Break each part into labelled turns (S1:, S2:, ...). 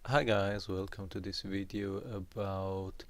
S1: Hi guys, welcome to this video about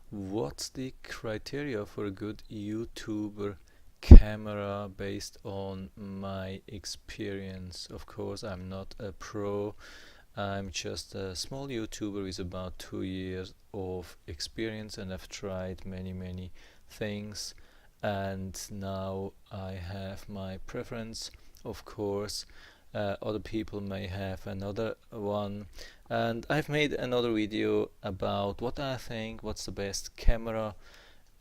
S1: what's the criteria for a good YouTuber camera based on my experience. Of course, I'm not a pro. I'm just a small YouTuber with about 2 years of experience, and I've tried many things, and now I have my preference. Of course, other people may have another one, and I've made another video about what I think what's the best camera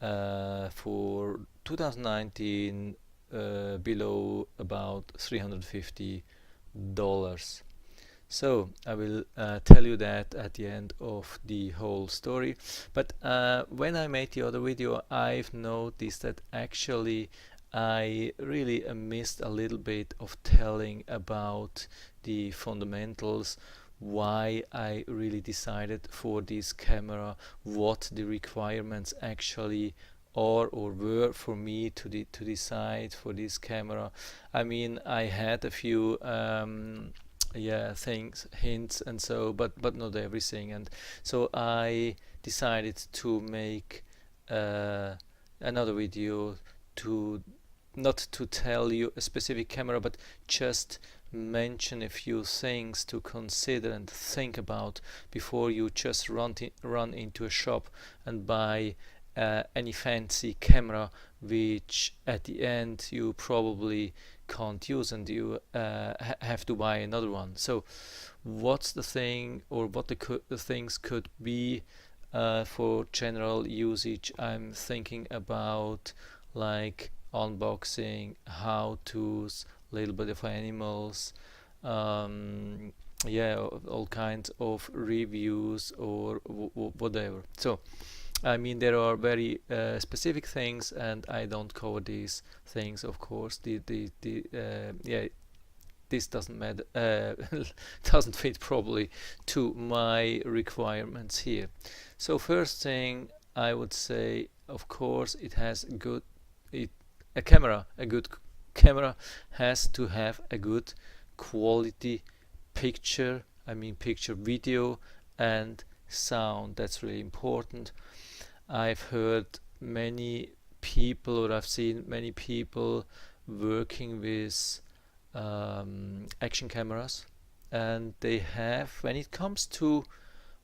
S1: for 2019 below about $350. So I will tell you that at the end of the whole story. But when I made the other video, I've noticed that actually I really missed a little bit of telling about the fundamentals, why I really decided for this camera, what the requirements actually are or were for me to decide for this camera. I mean, I had a few things, hints, and so, but not everything. And so I decided to make uh, another video to not to tell you a specific camera, but just mention a few things to consider and think about before you just run into a shop and buy any fancy camera, which at the end you probably can't use, and you have to buy another one. So what's the thing, or what the things could be for general usage? I'm thinking about like unboxing, how to's, little bit of animals, yeah, all kinds of reviews or whatever. So I mean, there are very specific things, and I don't cover these things. Of course, yeah, this doesn't matter, doesn't fit probably to my requirements here. So first thing I would say, of course, it has good, it a good camera has to have a good quality picture. I mean, picture, video, and sound. That's really important. I've heard many people, or I've seen many people working with action cameras, and they have, when it comes to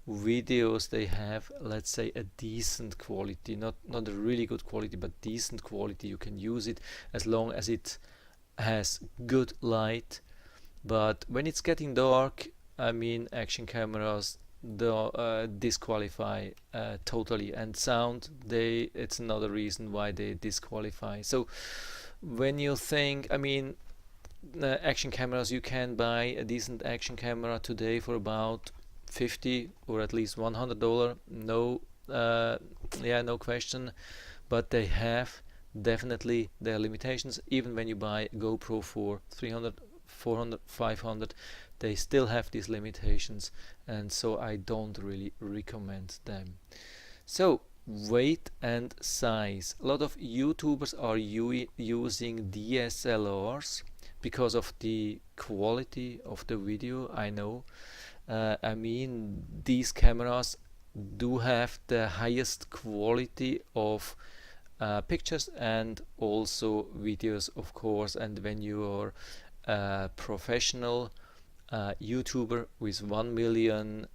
S1: videos, they have, let's say, a decent quality, not a really good quality, but decent quality. You can use it as long as it has good light. But when it's getting dark, I mean, action cameras disqualify totally, and sound, it's another reason why they disqualify. So when you think, I mean, action cameras, you can buy a decent action camera today for about 50 or at least $100. No, yeah, no question. But they have definitely their limitations. Even when you buy GoPro for 300, 400, 500, they still have these limitations, and so I don't really recommend them. So weight and size. A lot of YouTubers are using DSLRs because of the quality of the video. I know. I mean, these cameras do have the highest quality of pictures and also videos, of course. And when you are a professional YouTuber with 1 million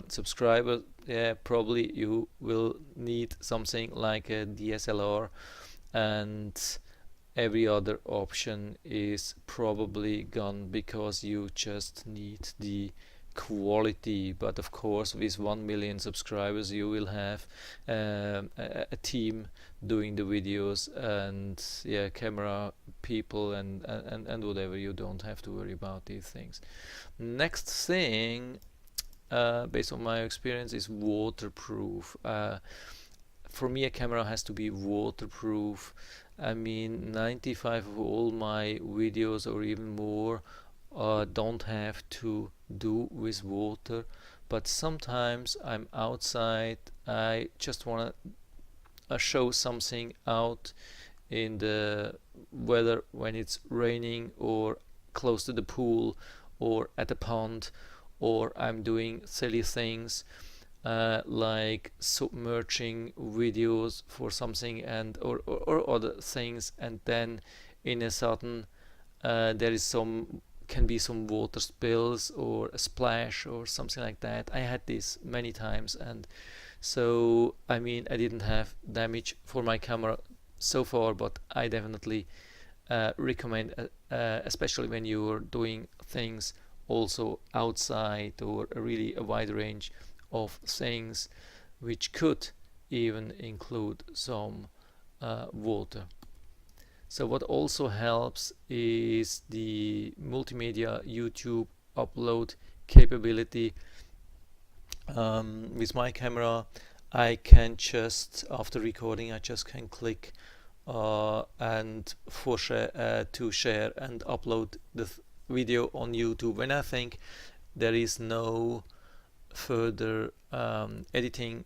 S1: subscribers, yeah, probably you will need something like a DSLR, and every other option is probably gone because you just need the quality. But of course, with 1 million subscribers, you will have a team doing the videos, and yeah, camera people, and whatever. You don't have to worry about these things. Next thing, based on my experience, is waterproof. For me, a camera has to be waterproof. I mean, 95 of all my videos, or even more, don't have to do with water. But sometimes I'm outside, I just want to show something out in the weather when it's raining, or close to the pool, or at a pond, or I'm doing silly things like submerging videos for something, and or other things, and then in a sudden there is some, can be some water spills or a splash or something like that. I had this many times, and so I mean I didn't have damage for my camera so far, but I definitely recommend, especially when you're doing things also outside, or really a wide range of things, which could even include some water. So what also helps is the multimedia YouTube upload capability. With my camera, I can just, after recording, I just can click and to share and upload the video on YouTube. When I think there is no further editing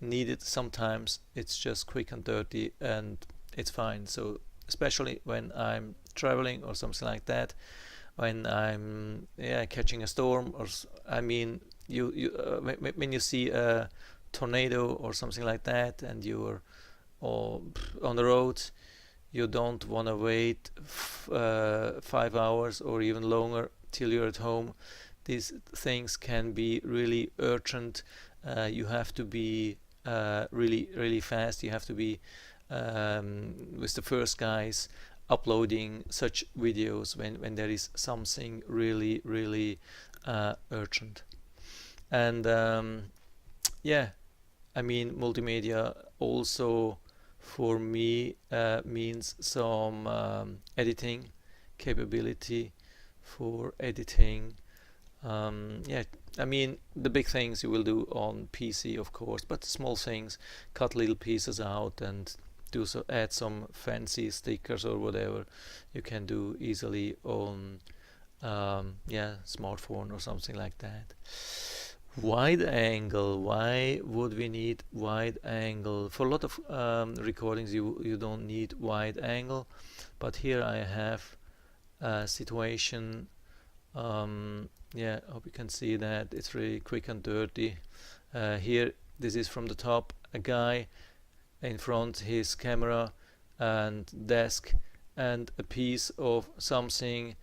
S1: needed, sometimes it's just quick and dirty and it's fine. So especially when I'm traveling or something like that, when I'm catching a storm, or I mean when you see a tornado or something like that, and you're on the road, you don't want to wait 5 hours or even longer till you're at home. These things can be really urgent. You have to be really fast. You have to be with the first guys uploading such videos when there is something really urgent. And yeah, I mean multimedia also for me means some editing capability for editing. Yeah, I mean the big things you will do on PC, of course, but small things, cut little pieces out and do so, add some fancy stickers or whatever, you can do easily on smartphone or something like that. Wide angle, why would we need wide angle? For a lot of recordings you don't need wide angle, but here I have a situation. Yeah, hope you can see that it's really quick and dirty. Here, this is from the top, a guy in front his camera and desk and a piece of something,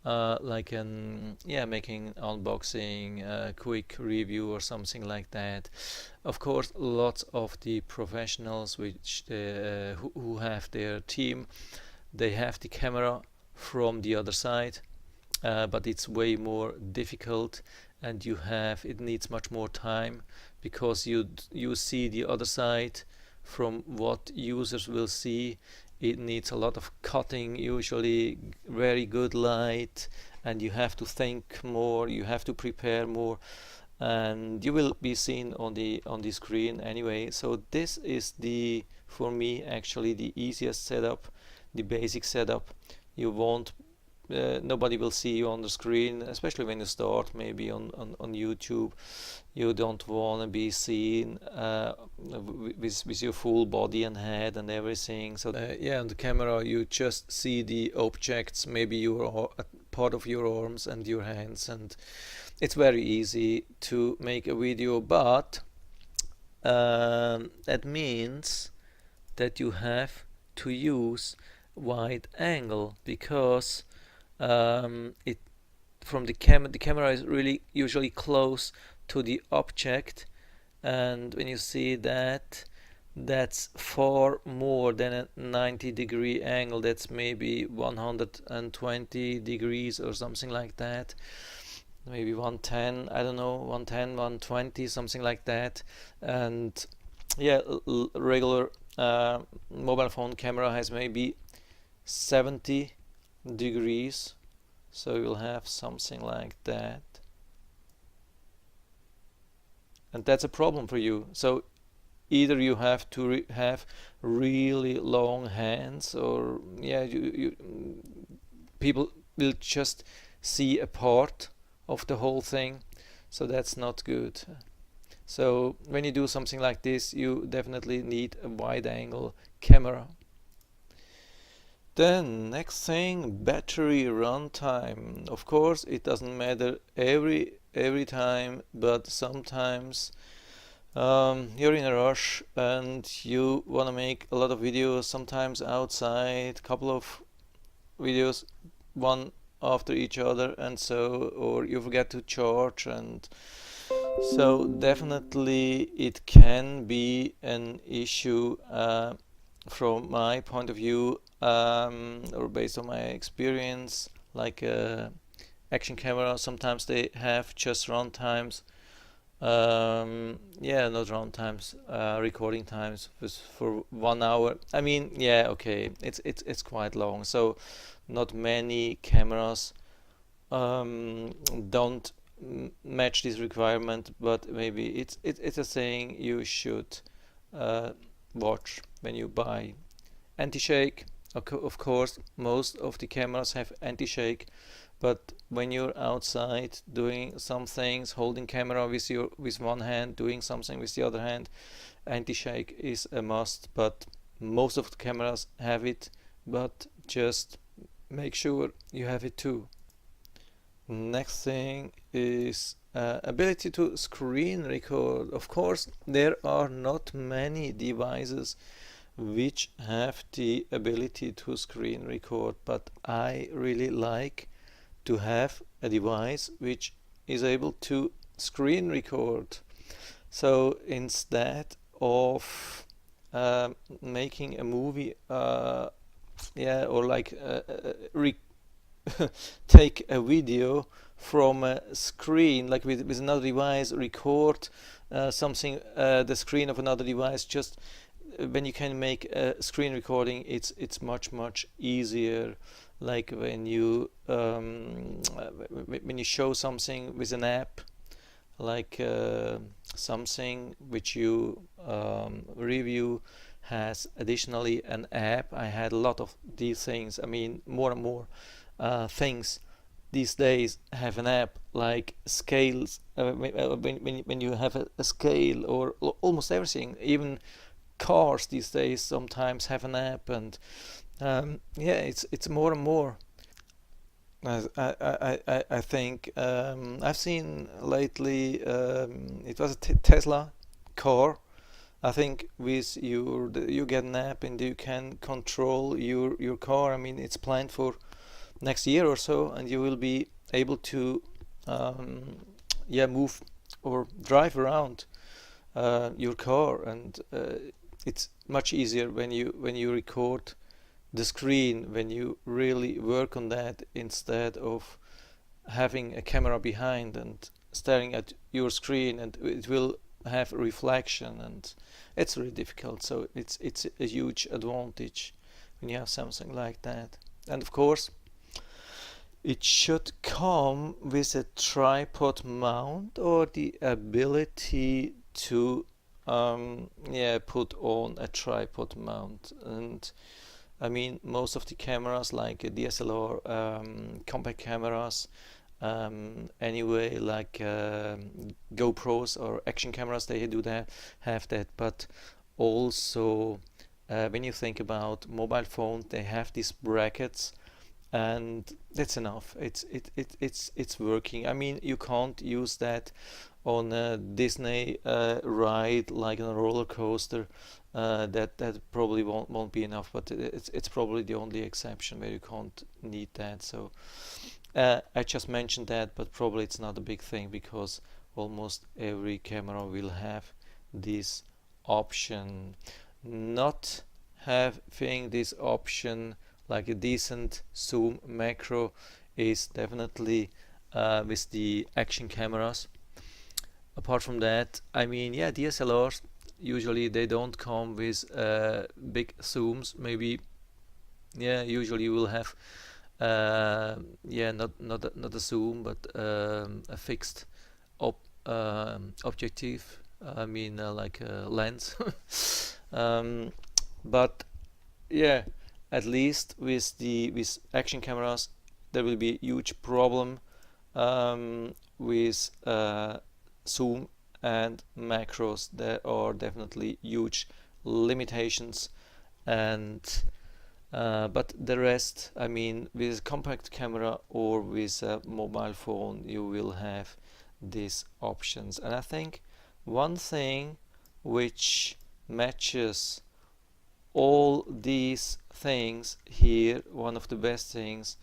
S1: like making unboxing, a quick review or something like that. Of course, lots of the professionals which who have their team, they have the camera from the other side, but it's way more difficult, and it needs much more time, because you see the other side from what users will see. It needs a lot of cutting, usually very good light, and you have to think more, you have to prepare more, and you will be seen on the screen anyway. So this is for me actually the easiest setup, the basic setup. You won't nobody will see you on the screen, especially when you start maybe on YouTube. You don't want to be seen with your full body and head and everything. So on the camera you just see the objects, maybe your part of your arms and your hands, and it's very easy to make a video. But that means that you have to use wide angle, because it from the camera is really usually close to the object, and when you see that, that's far more than a 90-degree angle. That's maybe 120 degrees or something like that, maybe 110, I don't know, 110, 120, something like that. And yeah, regular mobile phone camera has maybe 70 degrees, so you'll have something like that, and that's a problem for you. So either you have to have really long hands, or people will just see a part of the whole thing, so that's not good. So when you do something like this, you definitely need a wide angle camera. Then next thing, battery runtime. Of course, it doesn't matter. Every every time, but sometimes you're in a rush and you want to make a lot of videos, sometimes outside, couple of videos, one after each other, and so, or you forget to charge, and so definitely it can be an issue from my point of view, or based on my experience. Like action camera, sometimes they have just run times. Yeah, not run times, recording times for 1 hour. I mean, yeah, okay, it's quite long. So not many cameras um, don't match this requirement, but maybe it's a thing you should uh, watch when you buy. Anti-shake, of course, most of the cameras have anti-shake, but when you're outside doing some things, holding camera with one hand, doing something with the other hand, anti-shake is a must. But most of the cameras have it, but just make sure you have it too. Next thing is ability to screen record. Of course, there are not many devices which have the ability to screen record, but I really like to have a device which is able to screen record. So instead of making a movie, yeah, or like take a video from a screen, like with another device, record something, the screen of another device. Just when you can make a screen recording, it's much easier. Like when you show something with an app, like something which you review has additionally an app. I had a lot of these things. I mean, more and more things these days have an app, like scales. When you have a scale, or almost everything, even cars these days sometimes have an app, and yeah, it's more and more. I think I've seen lately, it was a Tesla car. I think with you get an app and you can control your car. I mean, it's planned for next year or so, and you will be able to um, yeah, move or drive around your car, and it's much easier when you record the screen, when you really work on that, instead of having a camera behind and staring at your screen, and it will have reflection, and it's really difficult. So it's a huge advantage when you have something like that. And of course, it should come with a tripod mount, or the ability to yeah, put on a tripod mount. And I mean, most of the cameras, like DSLR, compact cameras, anyway, like GoPros or action cameras, they do that, have that. But also, when you think about mobile phones, they have these brackets, and that's enough. It's working. I mean, you can't use that on a Disney ride, like on a roller coaster. That probably won't be enough. But it's probably the only exception where you can't need that. So I just mentioned that, but probably it's not a big thing, because almost every camera will have this option. Not having this option, like a decent zoom macro, is definitely with the action cameras. Apart from that, I mean, yeah, DSLRs usually they don't come with big zooms. Maybe, yeah, usually you will have yeah, not a zoom, but a fixed objective. I mean, like a lens. um, but yeah, at least with action cameras, there will be a huge problem with zoom and macros. There are definitely huge limitations, and but the rest, I mean, with a compact camera or with a mobile phone, you will have these options. And I think one thing which matches all these things here, one of the best things,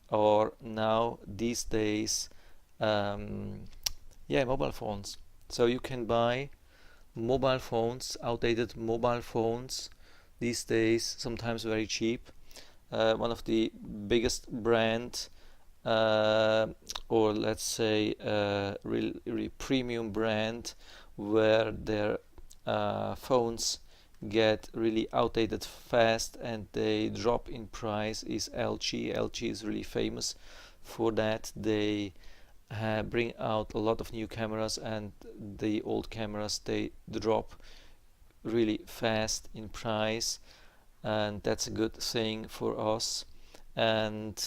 S1: or now these days, yeah, mobile phones. So you can buy mobile phones, outdated mobile phones these days, sometimes very cheap. One of the biggest brand, or let's say really premium brand, where their phones get really outdated fast and they drop in price, is LG. LG is really famous for that. They bring out a lot of new cameras, and the old cameras, they drop really fast in price, and that's a good thing for us. And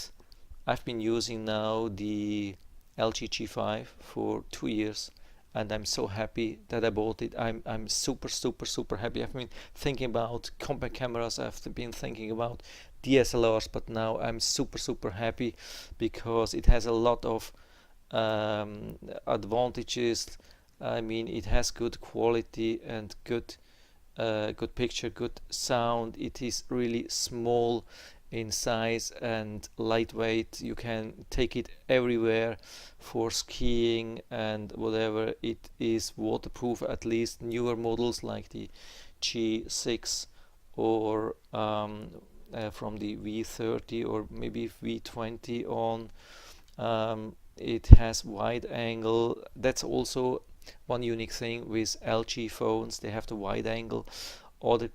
S1: I've been using now the LG G5 for 2 years, and I'm so happy that I bought it. I'm super happy. I've been thinking about compact cameras, I've been thinking about DSLRs, but now I'm super happy because it has a lot of advantages. I mean, it has good quality and good picture, good sound. It is really small in size and lightweight. You can take it everywhere for skiing and whatever. It is waterproof. At least newer models like the G6 or from the V30 or maybe V20 on. It has wide angle. That's also one unique thing with LG phones. They have the wide angle. Other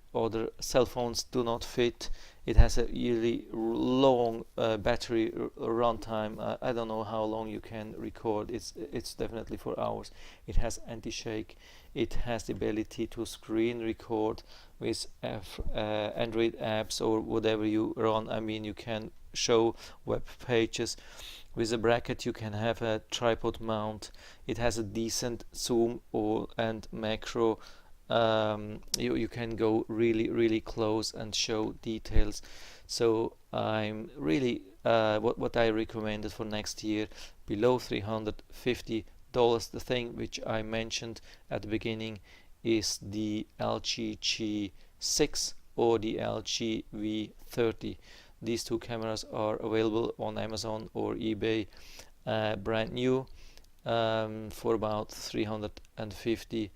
S1: cell phones do not fit. It has a really long battery runtime. I don't know how long you can record. It's definitely for hours. It has anti-shake. It has the ability to screen record with Android apps or whatever you run. I mean, you can show web pages. With a bracket you can have a tripod mount. It has a decent zoom and macro. You can go really close and show details. So I'm really what I recommended for next year, below $350. The thing which I mentioned at the beginning is the LG G6 or the LG V30. These two cameras are available on Amazon or eBay, brand new, for about $350,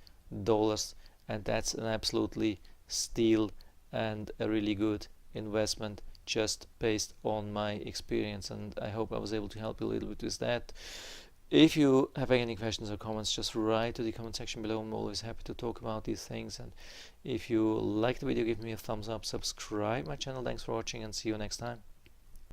S1: and that's an absolutely steal and a really good investment just based on my experience. And I hope I was able to help you a little bit with that. If you have any questions or comments, just write to the comment section below. I'm always happy to talk about these things. And if you like the video, give me a thumbs up, subscribe my channel. Thanks for watching, and see you next time.